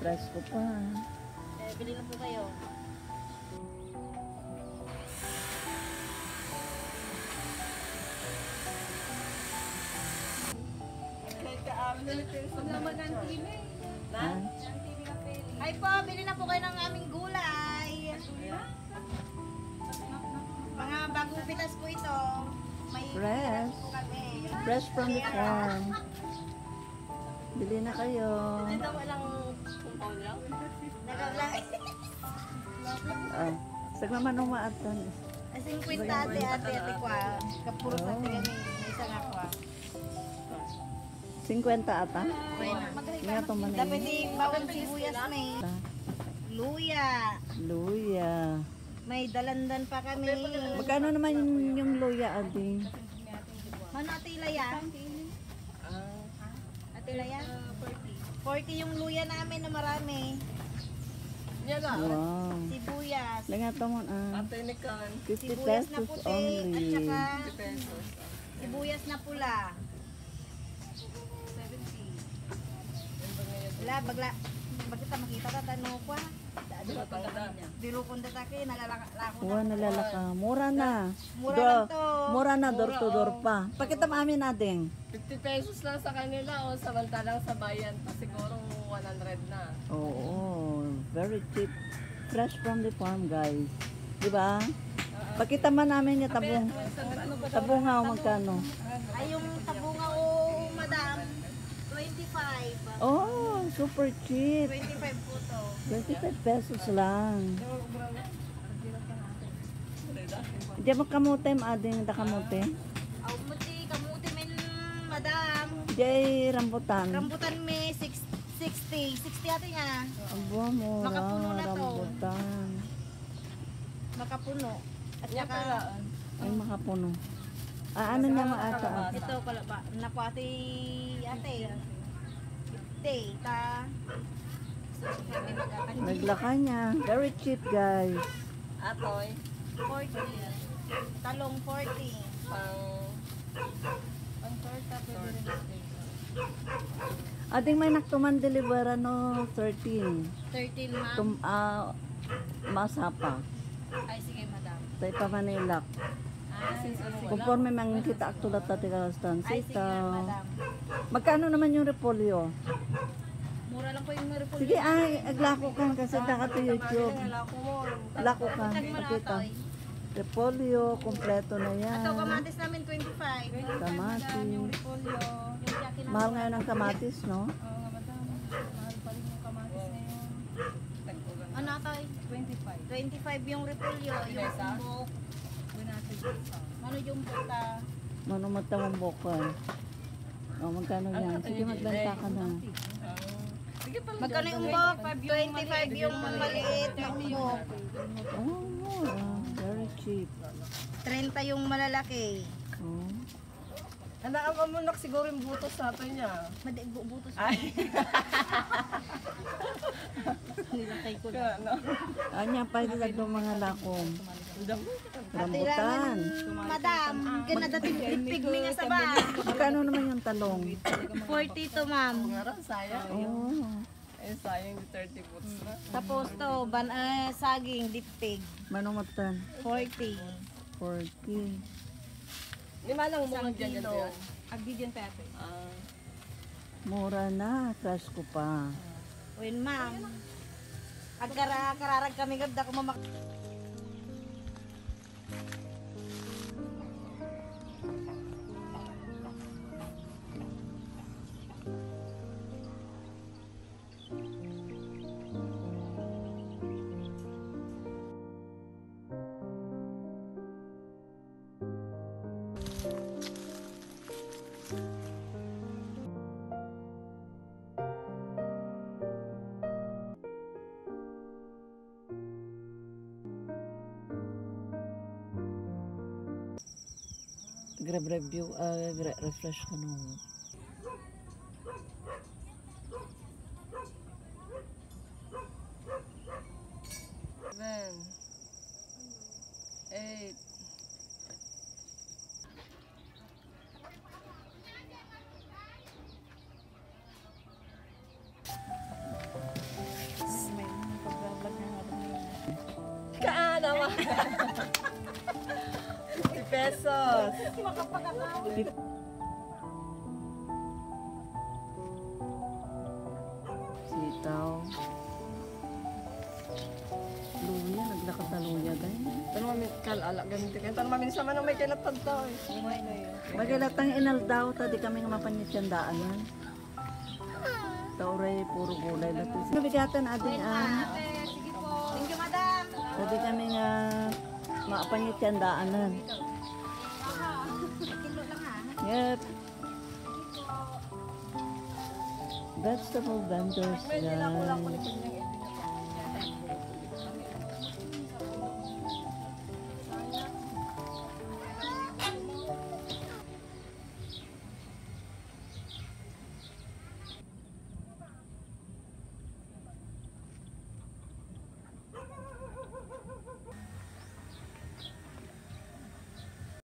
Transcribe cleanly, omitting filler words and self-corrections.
Presko pa. Bili na po kayo. Ha? Ay po, bili na po kayo ng aming gulay. Mga bagong pitas po ito. May Fresh. po kami. Fresh from the farm. Bili na kayo. Ito walang kumpaw lang. Nagawlang. Ah, sagmaman umaatan. Asing kwenta ate kwa. Kapuro sa ate kami. May isang akwa. 50 ata. Nga to man. Dapat di bawang sibuyas may. Luya. Luya. May dalandan pa kami. Magkano naman yung luya, adi? Ano ate Ilaya? Ate Ilaya? 40 yung luya namin na marami. Wow. Sibuyas. Langato mo, 50 Sibuyas na pesos puti at only. saka sibuyas na pula. 70. Wala, bagla ta makita ta tanong ko. Dilo kon tatake nalalako. Wow, nalalaka. Mura na. Mura lang to. Mura na, door to door pa. Pakita mo amin natin. 50 pesos lang sa kanila o samantalang sa bayan pa siguro 100 na. Oo, very cheap. Fresh from the farm, guys. Di ba? Pakita man namin yung tabong. Tabungaw magkano. Ay yung tabunga o madam 25. Oh, super cheap. 25 po to. 25 pesos lang. Di mo kamote, maading da kamote. Aw muti kamuti men madam. Di rambutan. Rambutan may 60 ate nga. Abo, mura. Makapuno na to. Rambutan. Makapuno. At Yan saka pala. Ay, makapuno. Ah, ano niya maata? ito pala ba? Naku ate. Ta. Naglaka niya. Very cheap, guys. Atoy, 40. Talong 40. pang torta Ading may naktuman deliver no 13. 13 ma'am. Masapa. Ay sige madam. Tay pa Manila. Conforme mang kita aktulat tati kalastan. Ay sige Sitaw. madam. Magkano naman yung repolyo? Mura lang po yung repolyo. Sige, aglako ka kasi taka to YouTube. Lako mo. Lako ka. Pakita. Repolyo, kompleto na yan. Ito kamatis namin 25. Kamatis. Repolyo. Yung yaki na. Mahal ngayon ang kamatis, no? Mahal pa rin yung kamatis ngayon. Ano tayo? 25. 25 yung repolyo. Yung bumbok. Ano yung buta? Manumata mong bokal. O, magkano yan? Sige, magbenta ka na. Sige pala. Magkano yung umbok? 25 yung maliit na umbok. Oh, mura. Very cheap. 30 yung malalaki. Oh. Anak mo nak siguro yung butos natin niya. Butos. Ay. Nilakay ko lang. Ano? Anya pa ilag ng mga lakom. Rambutan. Madam, ganda dating pigmi nga sa ba? Magkano naman yung talong? 40 to ma'am. Ngayon, sayang. Oh. Eh, sayang yung 30 boots na. Tapos to, saging, dipig. Manumatan. 40. 40. Lima lang mo dyan yan. Agdi dyan pete. Mura na. Fresh ko pa. Win ma'am. Kararag kami gabda ko mamak. Grab review, refresh ko nung. Seven. 8. pesos. Sitaw. Luya, naglakad na luya guys. Tanong kami kalala ganito kayo. Tanong kami sama nang may kinatad daw eh. Magalatang inal daw, tadi kami nga mapanyitsandaan yan. Tauray, puro gulay. Nabigatan ading Sige po. Thank you, madam. tadi kami nga mapanyitsandaanan. Kilo lang ha. Yep. Vegetable vendors May nilakulang ko guys. ni Kunyang